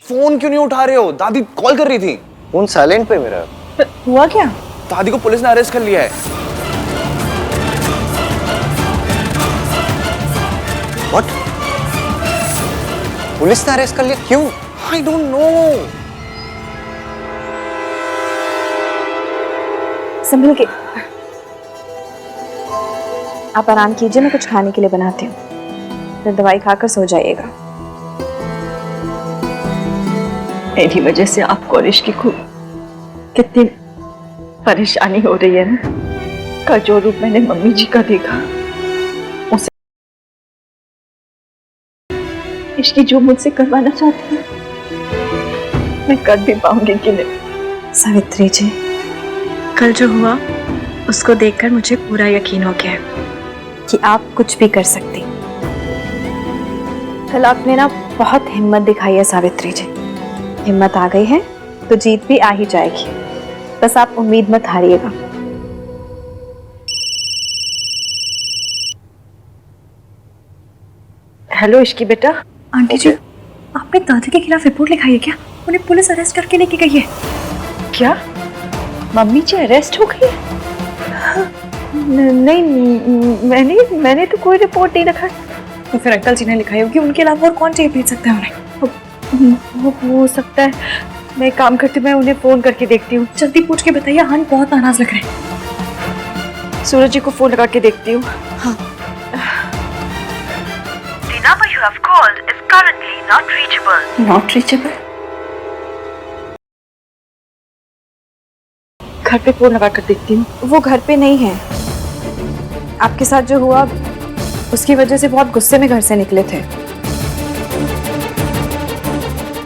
Phone क्यों नहीं उठा रहे हो? दादी कॉल कर रही थी। फोन साइलेंट पे मेरा। हुआ क्या? दादी को पुलिस ने अरेस्ट कर लिया है। व्हाट? पुलिस ने अरेस्ट कर लिया? क्यों? I don't know. संभल के। आप आराम कीजिए, मैं कुछ खाने के लिए बनाती हूँ, फिर दवाई खाकर सो जाइएगा। मेरी वजह से आपको और इश्की को कितनी परेशानी हो रही है ना। का जो रूप मैंने मम्मी जी का देखा, उसे इश्की जो मुझसे करवाना चाहती है, मैं कर भी पाऊंगी कि नहीं? सावित्री जी, कल जो हुआ उसको देखकर मुझे पूरा यकीन हो गया है कि आप कुछ भी कर सकती। कल आपने ना बहुत हिम्मत दिखाई है सावित्री जी। हिम्मत आ गई है तो जीत भी आ ही जाएगी। बस आप उम्मीद मत हारिएगा। हेलो इश्की बेटा। आंटी जी, आपने दादी के खिलाफ रिपोर्ट लिखाई है क्या? उन्हें पुलिस अरेस्ट करके लेके गई है। क्या मम्मी जी अरेस्ट हो गई है? नहीं, मैंने तो कोई रिपोर्ट नहीं रखा। तो फिर अंकल जी ने लिखाई होगी, उनके अलावा और कौन चाहिए भेज सकता है उन्हें? हो सकता है। मैं एक काम करती हूँ, मैं उन्हें फोन करके देखती हूँ। जल्दी पूछ के बताइए, हान बहुत नाराज लग रहे हैं। सूरज जी को फोन लगा के देखती हूँ। हाँ। The number you have called is currently not reachable. Not reachable? घर पे फोन लगा कर देखती हूँ। वो घर पे नहीं है। आपके साथ जो हुआ उसकी वजह से बहुत गुस्से में घर से निकले थे।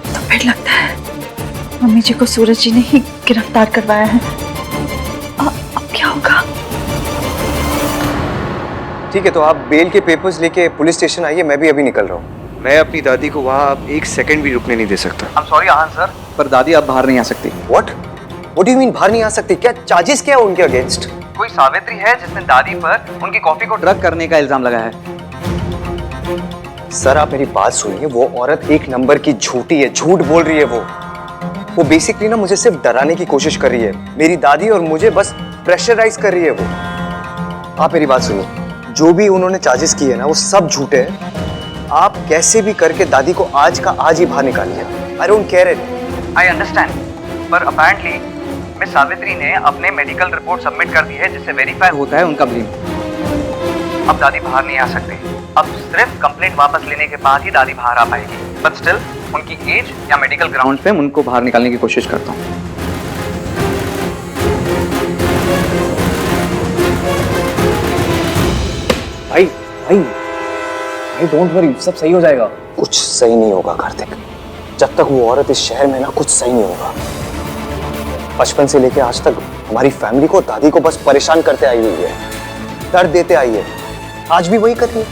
तो फिर लगता है मम्मी जी को सूरज जी ने ही गिरफ्तार करवाया है। अब क्या होगा? ठीक है, तो आप बेल के पेपर्स लेके पुलिस स्टेशन आइए, मैं भी अभी निकल रहा हूँ। मैं अपनी दादी को वहाँ अब एक सेकंड भी रुकने नहीं दे सकता। I'm sorry आहान सर, पर दादी अब बाहर नहीं आ सकती। व्हाट डू यू मीन बाहर नहीं आ सकती? क्या चार्जेस क्या है उनके अगेंस्ट? कोई सावित्री है जिसने दादी पर उनकी कॉफी को ड्रग करने का इल्जाम लगाया है। सर आप मेरी बात सुनिए, वो औरत एक नंबर की झूठी है, झूठ बोल रही है वो बेसिकली ना मुझे सिर्फ डराने की कोशिश कर रही है। मेरी दादी और मुझे बस प्रेशराइज कर रही है वो। आप मेरी बात सुनिए, जो भी उन्होंने चार्जेस किए ना वो सब झूठे हैं। आप कैसे भी करके दादी को आज का आज ही बाहर निकालिए। I don't care it. I understand, पर अपेरेंटली मिस सावित्री ने अपने मेडिकल रिपोर्ट सबमिट कर दी है जिससे वेरीफाई होता है उनका ब्लीड। अब दादी बाहर नहीं आ सकती। अब सिर्फ कंप्लेंट वापस लेने के बाद ही दादी बाहर आ पाएगी। बट स्टिल उनकी एज या मेडिकल ग्राउंड पे उनको बाहर निकालने की कोशिश करता हूँ। भाई डोंट वरी, सब सही हो जाएगा। कुछ सही नहीं होगा कार्तिक, जब तक वो औरत इस शहर में ना, कुछ सही नहीं होगा। बचपन से लेके आज तक हमारी फैमिली को, दादी को बस परेशान करते आई हुई है, दर्द देते आई है। आज भी वही कर रही है।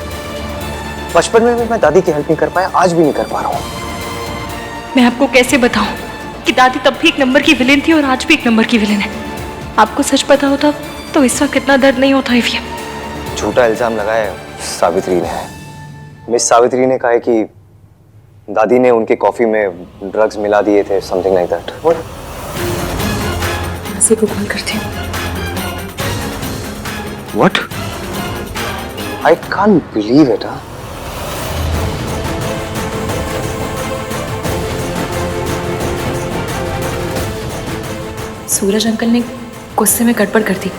बचपन में भी मैं दादी की हेल्प नहीं कर पाया, आज भी नहीं कर पा रहा हूँ। मैं आपको कैसे बताऊं कि दादी तब भी एक नंबर की विलेन थी और आज भी एक नंबर की विलेन है। आपको सच पता होता तो इस वक्त कितना दर्द नहीं होता। झूठा इल्जाम लगाया सावित्री ने। मिस सावित्री ने कहा है कि दादी ने उनकी कॉफी में ड्रग्स मिला दिए थे, समथिंग लाइक दैट। से को कॉल करती हूँ। What? I can't believe it. Suraj uncle ने गुस्से में गड़बड़ कर दी,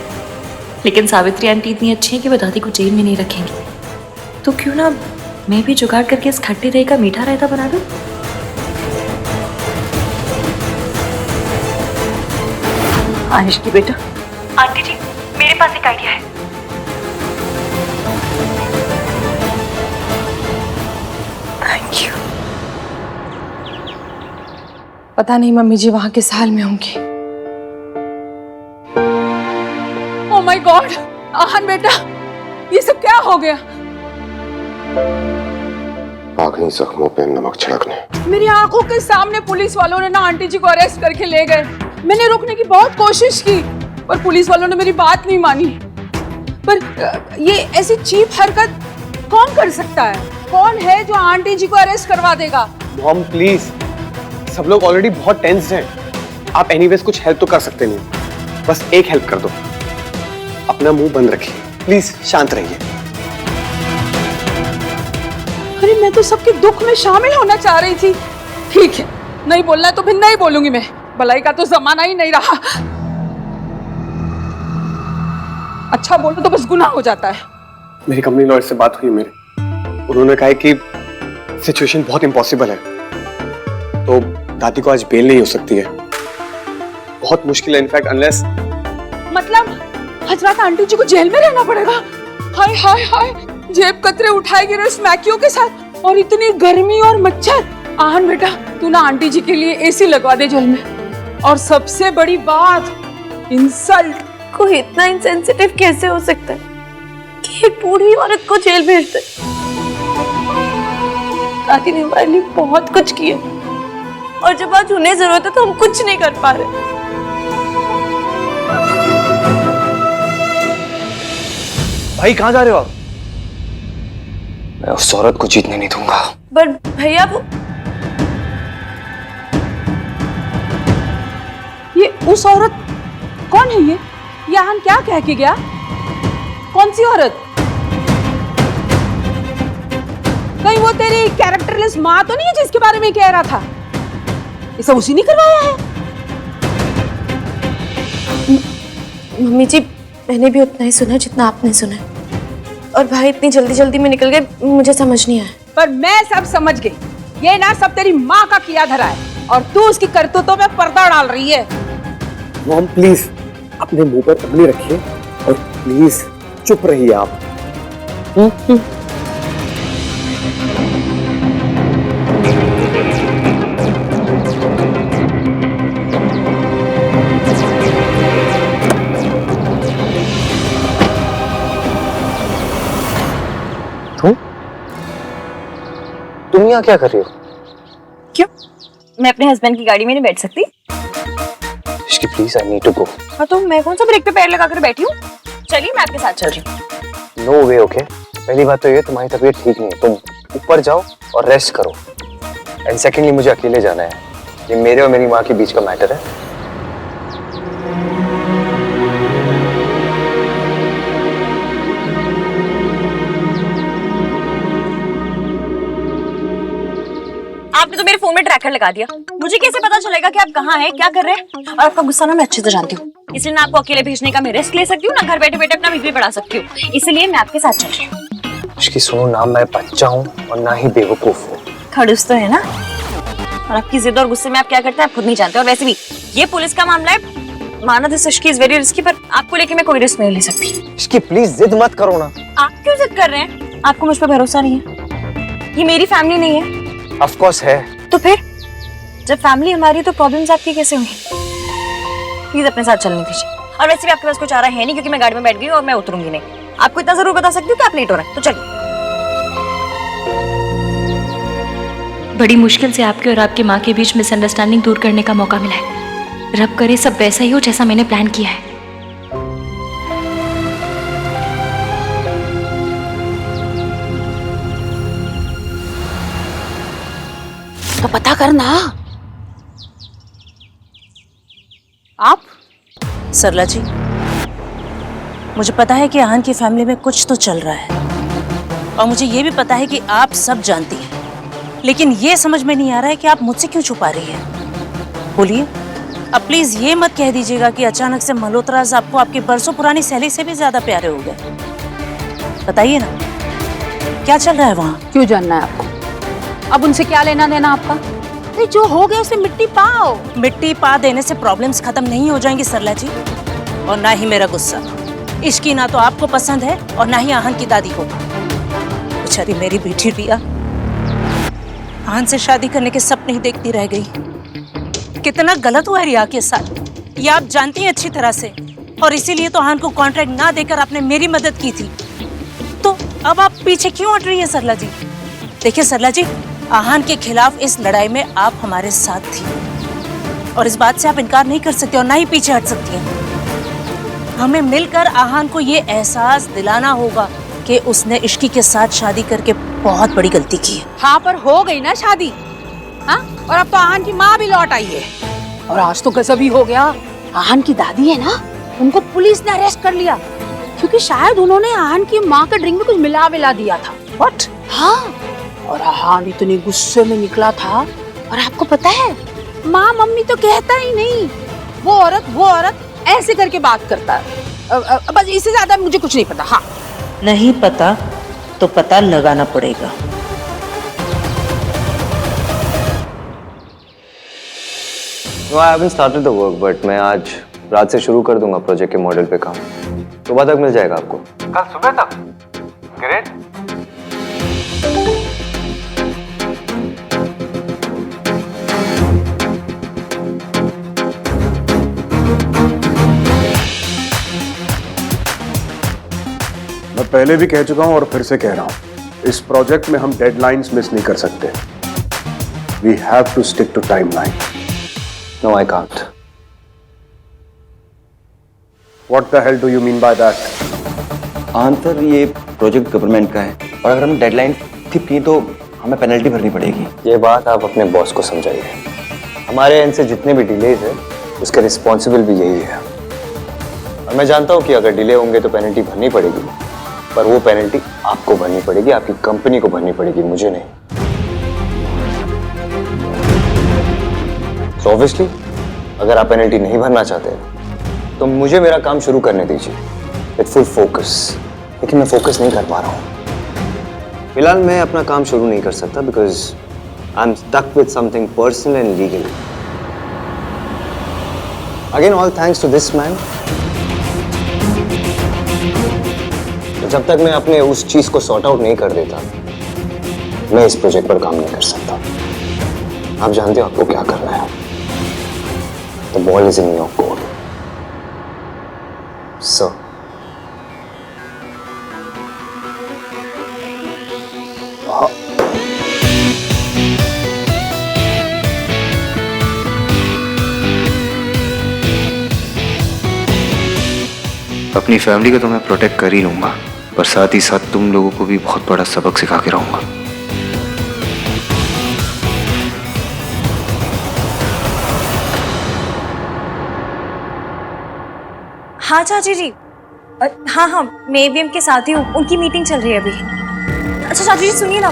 लेकिन सावित्री आंटी इतनी अच्छी है कि वो दादी को जेल में नहीं रखेंगी। तो क्यों ना मैं भी जुगाड़ करके इस खट्टे दही का मीठा रायता बना दूं? आनिश की बेटा। आंटी जी, मेरे पास एक आइडिया है। Thank you. पता नहीं मम्मी जी वहां किस हाल में होंगी। ओह माय गॉड, आहान बेटा, ये सब क्या हो गया? आखिरी जख्मों पे नमक छिड़कने। मेरी आंखों के सामने पुलिस वालों ने ना आंटी जी को अरेस्ट करके ले गए। मैंने रोकने की बहुत कोशिश की, पर पुलिस वालों ने मेरी बात नहीं मानी। पर ये ऐसी चीप हरकत कौन कर सकता है? कौन है जो आंटी जी को अरेस्ट करवा देगा? मॉम प्लीज, सब लोग ऑलरेडी बहुत टेंस्ड हैं। आप एनीवेज कुछ हेल्प तो कर सकते नहीं, बस एक हेल्प कर दो, अपना मुंह बंद रखिए, प्लीज शांत रहिए। अरे मैं तो सबके दुख में शामिल होना चाह रही थी। ठीक है, नहीं बोलना है तो फिर नहीं बोलूंगी मैं, भलाई का तो जमाना ही नहीं रहा। अच्छा बोलो तो बस गुनाह हो जाता है। मेरी कंपनी लॉयर से बात हुई मेरे, उन्होंने कहा है कि सिचुएशन बहुत इम्पॉसिबल है, तो दादी को आज बेल नहीं हो सकती है, बहुत मुश्किल है इनफैक्ट, अनलेस मतलब हजरत आंटी जी को जेल में रहना पड़ेगा। हाय हाय हाय, जेब कतरे उठाए गिरे उस मैक्यू के साथ, और इतनी गर्मी और मच्छर। आहन बेटा, तू ना आंटी जी के लिए एसी लगवा दे जेल में। और सबसे बड़ी बात, इंसल्ट। कोई इतना इंसेंसिटिव कैसे हो सकता है कि एक बूढ़ी औरत को जेल भेज दे? दादी ने हमारे लिए बहुत कुछ किया, और जब आज उन्हें जरूरत है तो हम कुछ नहीं कर पा रहे। भाई कहाँ जा रहे हो आप? मैं उस औरत को जीतने नहीं दूंगा। पर भैया वो ये उस औरत कौन है? ये आहन क्या कह के गया? कौन सी औरत? कहीं वो तेरी कैरेक्टरलेस माँ तो नहीं है जिसके बारे में कह रहा था? ये सब उसी ने करवाया है? मम्मी जी, मैंने भी उतना ही सुना जितना आपने सुना, और भाई इतनी जल्दी जल्दी में निकल गए, मुझे समझ नहीं आया। पर मैं सब समझ गई। ये ना सब तेरी माँ का किया धरा है, और तू उसकी करतूतों में पर्दा डाल रही है। मॉम प्लीज अपने मुंह पर उंगली रखिए और प्लीज चुप रहिए आप। तुम यहाँ क्या कर रही हो? क्यों? मैं अपने हस्बैंड की गाड़ी में नहीं बैठ सकती? इश्की please, I need to go. हाँ तो मैं कौन सा ब्रेक पे पैर लगाकर बैठी हूँ? चलिए मैं आपके साथ चल रही हूँ। नो वे, ओके। पहली बात तो ये, तुम्हारी तबीयत ठीक नहीं है, तुम ऊपर जाओ और रेस्ट करो। एंड सेकेंडली, मुझे अकेले जाना है, ये मेरे और मेरी माँ के बीच का मैटर है। आपने तो मेरे फोन में ट्रैकर लगा दिया, मुझे कैसे पता चलेगा कि आप कहाँ हैं, क्या कर रहे हैं? और आपका गुस्सा ना मैं अच्छे से जानती हूँ, इसलिए ना आपको अकेले भेजने का मैं रिस्क ले सकती हूँ, ना घर बैठे बैठे अपना बीपी बढ़ा सकती हूँ, इसलिए मैं आपके साथ चल रही हूँ। इसकी सुनो, ना मैं बच्चा हूँ और ना ही बेवकूफ हूँ। खड़ूस तो है ना, और आपकी जिद और गुस्से में आप क्या करते हैं आप खुद नहीं जानते। और वैसे भी ये पुलिस का मामला है, माना this Ishki is very risky, पर आपको लेके मैं कोई रिस्क नहीं ले सकती। इसकी प्लीज जिद मत करो ना। आप क्यों जिद कर रहे हैं? आपको मुझ पर भरोसा नहीं है? ये मेरी फैमिली नहीं है? ऑफ कोर्स है। तो फिर जब फैमिली हमारी तो प्रॉब्लम्स आपकी कैसे हुई? प्लीज अपने साथ चलने दीजिए। और वैसे भी आपके पास कुछ चारा है नहीं, क्योंकि मैं गाड़ी में बैठ गई और मैं उतरूंगी नहीं। आपको इतना जरूर बता सकती हूँ कि आप लेट हो रहे हैं, तो चलिए। बड़ी मुश्किल से आपके और आपकी माँ के बीच मिसअंडरस्टैंडिंग दूर करने का मौका मिला है। रब करे सब वैसा ही हो जैसा मैंने प्लान किया है। तो पता करना। आप? सरला जी, मुझे पता है कि आहन की फैमिली में कुछ तो चल रहा है, और मुझे ये भी पता है कि आप सब जानती हैं, लेकिन ये समझ में नहीं आ रहा है कि आप मुझसे क्यों छुपा रही हैं। बोलिए। अब प्लीज ये मत कह दीजिएगा कि अचानक से मल्होत्राज आपको आपकी बरसों पुरानी सहेली से भी ज्यादा प्यारे हो गए। बताइए ना, क्या चल रहा है वहाँ? क्यों जानना है आपको? अब उनसे क्या लेना देना आपका? अरे जो हो गया उसे मिट्टी पाओ। मिट्टी पा देने से प्रॉब्लम्स खत्म नहीं हो जाएंगी सरला जी, और ना ही मेरा गुस्सा। इश्की ना तो आपको पसंद है और ना ही आहन की दादी को। बेचारी मेरी बेटी रिया आहन से शादी करने के सपने ही देखती रह गई। कितना गलत हुआ है रिया के साथ, ये आप जानती हैं अच्छी तरह से, और इसीलिए तो आहन को कॉन्ट्रैक्ट ना देकर आपने मेरी मदद की थी। तो अब आप पीछे क्यों हट रही है सरला जी? देखिए सरला जी, आहन के खिलाफ इस लड़ाई में आप हमारे साथ थी, और इस बात से आप इनकार नहीं कर सकती और ना ही पीछे हट सकती हैं। हमें मिलकर आहन को ये एहसास दिलाना होगा कि उसने इश्की के साथ शादी करके बहुत बड़ी गलती की है। हाँ, पर हो गई ना शादी। हाँ? और अब तो आहन की माँ भी लौट आई है। और आज तो गजब ही हो गया, आहन की दादी है ना, उनको पुलिस ने अरेस्ट कर लिया क्योंकि शायद उन्होंने आहन की माँ के ड्रिंक में कुछ मिला दिया था। व्हाट? हाँ। और आहन इतने गुस्से में निकला था। और आपको पता है, माँ मम्मी तो कहता ही नहीं, वो औरत ऐसे करके बात करता है। बस इससे ज्यादा मुझे कुछ नहीं पता। हाँ, नहीं पता तो पता लगाना पड़ेगा। No, I haven't started the work, but मैं आज रात से शुरू कर दूंगा प्रोजेक्ट के मॉडल पे काम। सुबह तक मिल जाएगा आपको। कल सुबह तक? ग्रेट। मैं पहले भी कह चुका हूं और फिर से कह रहा हूं, इस प्रोजेक्ट में हम डेडलाइंस मिस नहीं कर सकते। We have to stick to timeline. No, I can't. What the hell do you mean by that? Answer, ये प्रोजेक्ट गवर्नमेंट का है और अगर हम डेडलाइन स्किप की तो हमें पेनल्टी भरनी पड़ेगी। ये बात आप अपने बॉस को समझाइए। हमारे एंड से जितने भी डिलेज है उसके रिस्पॉन्सिबल भी यही है। और मैं जानता हूँ कि अगर डिले होंगे तो पेनल्टी भरनी पड़ेगी, पर वो पेनल्टी आपको भरनी पड़ेगी, आपकी कंपनी को भरनी पड़ेगी, मुझे नहीं। तो ऑब्वियसली अगर आप पेनल्टी नहीं भरना चाहते तो मुझे मेरा काम शुरू करने दीजिए विद फुल फोकस। लेकिन मैं फोकस नहीं कर पा रहा हूँ फिलहाल। मैं अपना काम शुरू नहीं कर सकता because I am stuck with something personal and legal. Again all thanks to this man. जब तक मैं अपने उस चीज को सॉर्ट आउट नहीं कर देता मैं इस प्रोजेक्ट पर काम नहीं कर सकता। आप जानते हो आपको क्या करना है। The ball is in your court, sir. अपनी फैमिली को तो मैं प्रोटेक्ट कर ही लूंगा, पर साथ ही साथ तुम लोगों को भी बहुत बड़ा सबक सिखा के रहूंगा। हाँ चाची जी, हाँ मैं ABM के साथ ही हूँ, उनकी मीटिंग चल रही है अभी। अच्छा चाची जी सुनिए ना,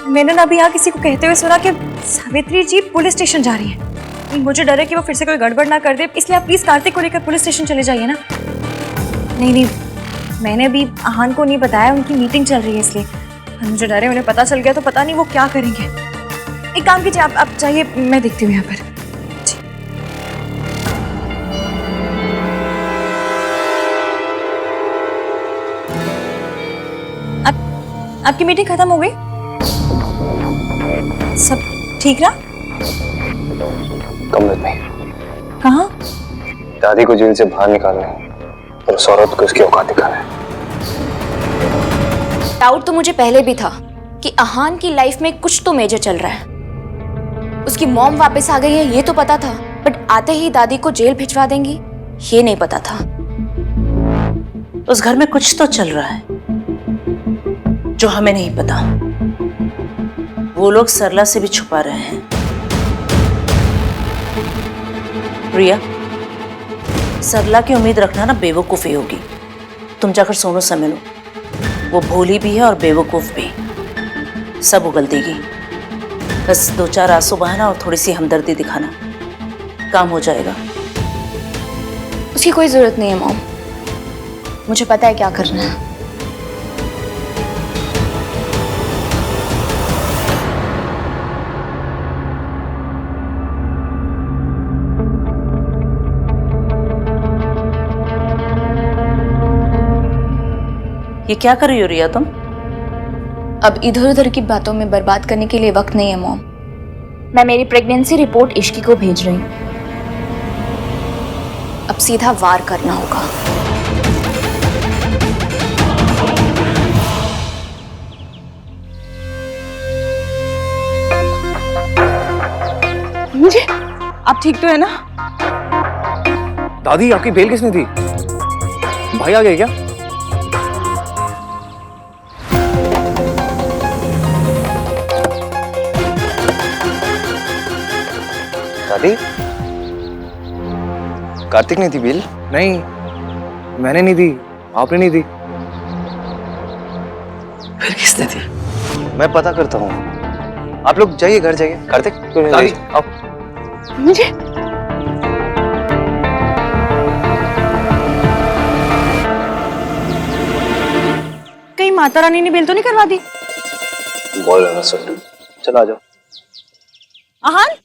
मैंने ना अभी यहाँ किसी को कहते हुए सुना कि सावित्री जी पुलिस स्टेशन जा रही है। मुझे डर है कि वो फिर से कोई गड़बड़ ना कर दे, इसलिए आप प्लीज कार्तिक को लेकर पुलिस स्टेशन चले जाइए ना। नहीं, मैंने अभी आहन को नहीं बताया, उनकी मीटिंग चल रही है इसलिए। मुझे डर है उन्हें पता चल गया तो पता नहीं वो क्या करेंगे। एक काम कीजिए, आप जाइए, मैं देखती हूँ यहाँ पर। आपकी मीटिंग खत्म हो गई? सब ठीक रहा? कम में कहाँ? दादी को जेल से बाहर निकालना है और उस औरत को उसकी औकात दिखाना है। डाउट तो मुझे पहले भी था कि आहान की लाइफ में कुछ तो मेजर चल रहा है। उसकी मॉम वापस आ गई है ये तो पता था, बट आते ही दादी को जेल भिजवा देंगी ये नहीं पता था। उस घर में कुछ तो चल रहा है जो हमें नहीं पता। वो लोग सरला से भी छुपा रहे हैं। प्रिया, सरला की उम्मीद रखना ना बेवकूफी होगी। तुम जाकर सोनू से मिलो, वो भोली भी है और बेवकूफ भी, सब उगल देगी। बस 2-4 आंसू बहाना और थोड़ी सी हमदर्दी दिखाना, काम हो जाएगा। उसकी कोई जरूरत नहीं है मॉम, मुझे पता है क्या करना है। ये क्या कर रही हो रिया तुम? अब इधर उधर की बातों में बर्बाद करने के लिए वक्त नहीं है मॉम। मैं मेरी प्रेगनेंसी रिपोर्ट इश्की को भेज रही हूँ। अब सीधा वार करना होगा। मुझे आप ठीक तो है ना? दादी आपकी बेल किसने दी? भाई आ गए क्या? दादी, कार्तिक ने दी बिल? नहीं, मैंने नहीं दी, आपने नहीं दी। फिर किसने दी? मैं पता करता हूँ। आप लोग जाइए, घर जाइए। कार्तिक, दादी, आओ। मुझे कहीं माता रानी ने बिल तो नहीं करवा दी? बोल रहा ना सुन। चलो आ जाओ। आहान,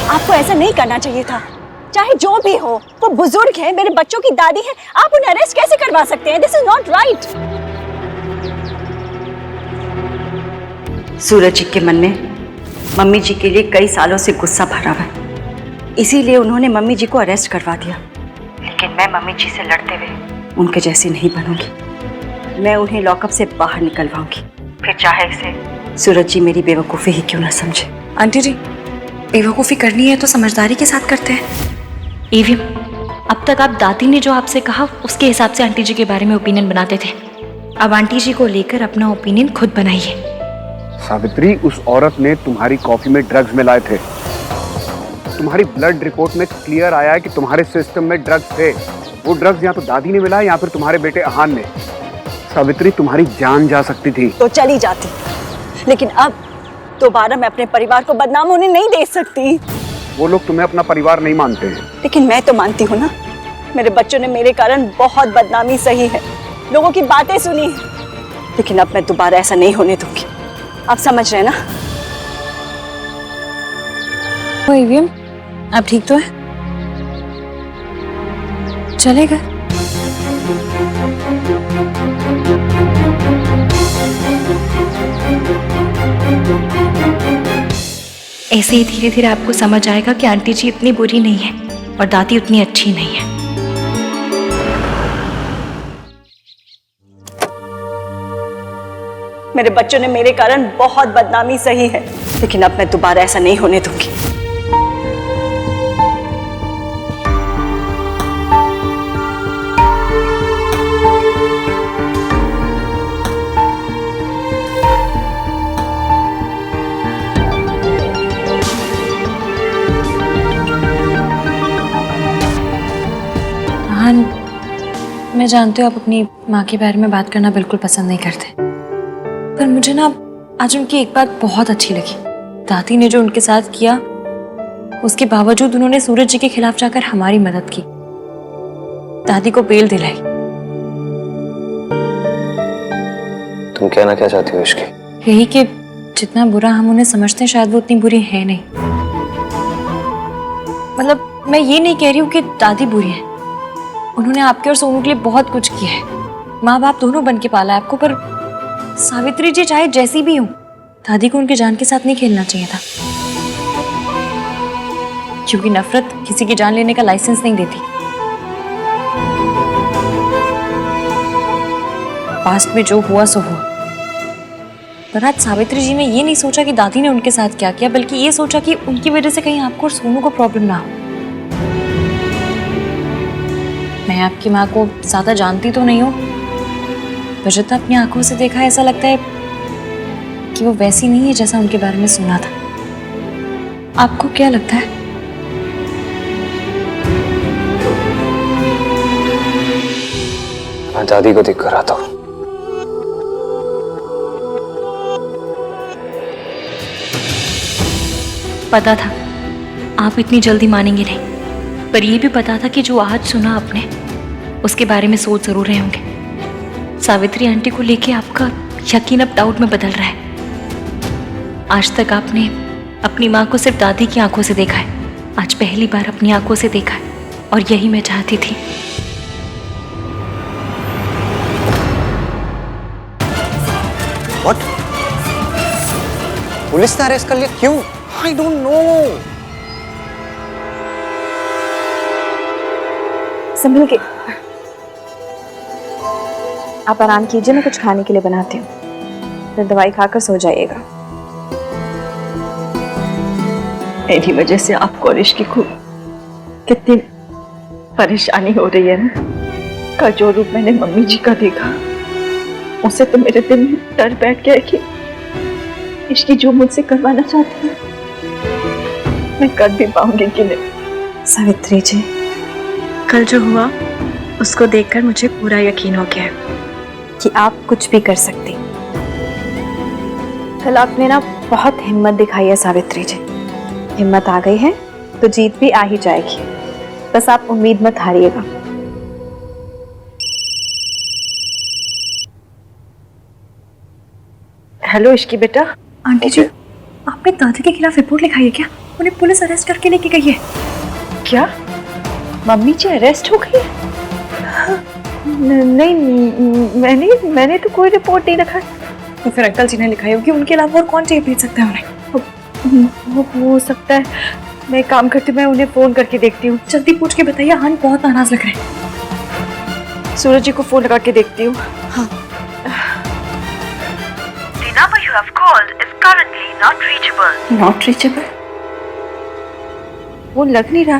आपको ऐसा नहीं करना चाहिए था। चाहे जो भी हो, वो बुजुर्ग है, मेरे बच्चों की दादी है, आप उन्हें अरेस्ट कैसे करवा सकते हैं? This is not right. Suraj ji के मन में मम्मी जी के लिए कई सालों से गुस्सा भरा हुआ है, इसीलिए उन्होंने मम्मी जी को अरेस्ट करवा दिया। लेकिन मैं मम्मी जी से लड़ते हुए उनके जैसी नहीं बनूंगी। मैं उन्हें लॉकअप से बाहर निकलवाऊंगी, फिर चाहे इसे सूरज जी मेरी बेवकूफ़ी ही क्यों ना समझे। आंटी जी, बेवकूफ़ी करनी है तो समझदारी के साथ करते हैं। ईवीएम, अब तक आप दादी ने जो आपसे कहा उसके हिसाब से आंटी जी के बारे में ओपिनियन बनाते थे। अब आंटी जी को लेकर अपना ओपिनियन खुद बनाइए। सावित्री, उस औरत ने तुम्हारी कॉफी में ड्रग्स मिलाए थे। तुम्हारी ब्लड रिपोर्ट में क्लियर आया है कि तुम्हारे सिस्टम में ड्रग्स थे। वो ड्रग्स या तो दादी ने मिलाए या फिर तुम्हारे बेटे अहान ने। सावित्री, तुम्हारी जान जा सकती थी। तो चली जाती, लेकिन अब दोबारा मैं अपने परिवार को बदनाम होने नहीं दे सकती। वो लोग तुम्हें अपना परिवार नहीं मानते हैं। लेकिन मैं तो मानती हूँ ना। मेरे बच्चों ने मेरे कारण बहुत बदनामी सही है, लोगों की बातें सुनी है, लेकिन अब मैं दोबारा ऐसा नहीं होने दूंगी। आप समझ रहे हैं ना? ईवीएम, आप ठीक तो है? चलेगा? ऐसे ही धीरे धीरे आपको समझ आएगा कि आंटी जी इतनी बुरी नहीं है और दादी उतनी अच्छी नहीं है। मेरे बच्चों ने मेरे कारण बहुत बदनामी सही है, लेकिन अब मैं दोबारा ऐसा नहीं होने दूंगी। मैं जानती हूँ आप अपनी माँ के बारे में बात करना बिल्कुल पसंद नहीं करते, पर मुझे ना आज उनकी एक बात बहुत अच्छी लगी। दादी ने जो उनके साथ किया, उसके बावजूद उन्होंने सूरज जी के खिलाफ जाकर हमारी मदद की, दादी को बेल दिलाई। तुम कहना क्या चाहती हो इसकी? यही कि जितना बुरा हम उन्हें समझते हैं शायद वो उतनी बुरी है नहीं। मतलब मैं ये नहीं कह रही हूँ कि दादी बुरी है, उन्होंने आपके और सोनू के लिए बहुत कुछ किया है, माँ बाप दोनों बन के पाला है आपको, पर सावित्री जी चाहे जैसी भी हो, दादी को उनकी जान के साथ नहीं खेलना चाहिए था, क्योंकि नफरत किसी की जान लेने का लाइसेंस नहीं देती। पास्ट में जो हुआ सो हुआ, पर आज सावित्री जी ने ये नहीं सोचा कि दादी ने उनके साथ क्या किया, बल्कि ये सोचा कि उनकी वजह से कहीं आपको और सोनू को प्रॉब्लम ना हो। मैं आपकी माँ को ज्यादा जानती तो नहीं हूँ, पर जितना अपनी आंखों से देखा ऐसा लगता है कि वो वैसी नहीं है जैसा उनके बारे में सुना था। आपको क्या लगता है? मैं दादी को देख कर आता हूँ। पता था आप इतनी जल्दी मानेंगे नहीं, पर यह भी पता था कि जो आज सुना आपने उसके बारे में सोच जरूर रहे होंगे। सावित्री आंटी को लेके आपका यकीन अब डाउट में बदल रहा है। आज तक आपने अपनी माँ को सिर्फ दादी की आंखों से देखा है, आज पहली बार अपनी आंखों से देखा है, और यही मैं चाहती थी। What? पुलिस ने अरेस्ट कर लिया? क्यों? I don't know. संभल के, आप आराम कीजिए, मैं कुछ खाने के लिए बनाती हूँ, फिर दवाई खाकर सो जाइएगा। मेरी वजह से आपको और इश्की को कितनी परेशानी हो रही है ना। का जो रूप मैंने मम्मी जी का देखा, उसे तो मेरे दिल में डर बैठ गया कि इश्की जो मुझसे करवाना चाहती है मैं कर भी पाऊंगी कि नहीं। सावित्री जी, कल जो हुआ उसको देखकर मुझे पूरा यकीन हो गया कि आप कुछ भी कर सकती। कल आपने ना बहुत हिम्मत दिखाई है सावित्री जी। हिम्मत आ गई है तो जीत भी आ ही जाएगी, बस आप उम्मीद मत हारिएगा। हेलो इश्की बेटा। आंटी जी, आपने दादी के खिलाफ रिपोर्ट लिखाई है क्या? उन्हें पुलिस अरेस्ट करके लेके गई है। क्या मम्मी जी अरेस्ट हो गई है? नहीं, मैंने तो कोई रिपोर्ट नहीं रखा। तो फिर अंकल जी ने लिखाई होगी, उनके अलावा और कौन जेल भेज सकता है उन्हें? हो सकता है। मैं काम करती हूँ, मैं उन्हें फोन करके देखती हूँ। जल्दी पूछ के बताइए, आहान बहुत नाराज लग रहे हैं। सूरज जी को फोन लगा के देखती हूँ। हाँ। The number you have called is currently not reachable. Not reachable? वो लग नहीं रहा।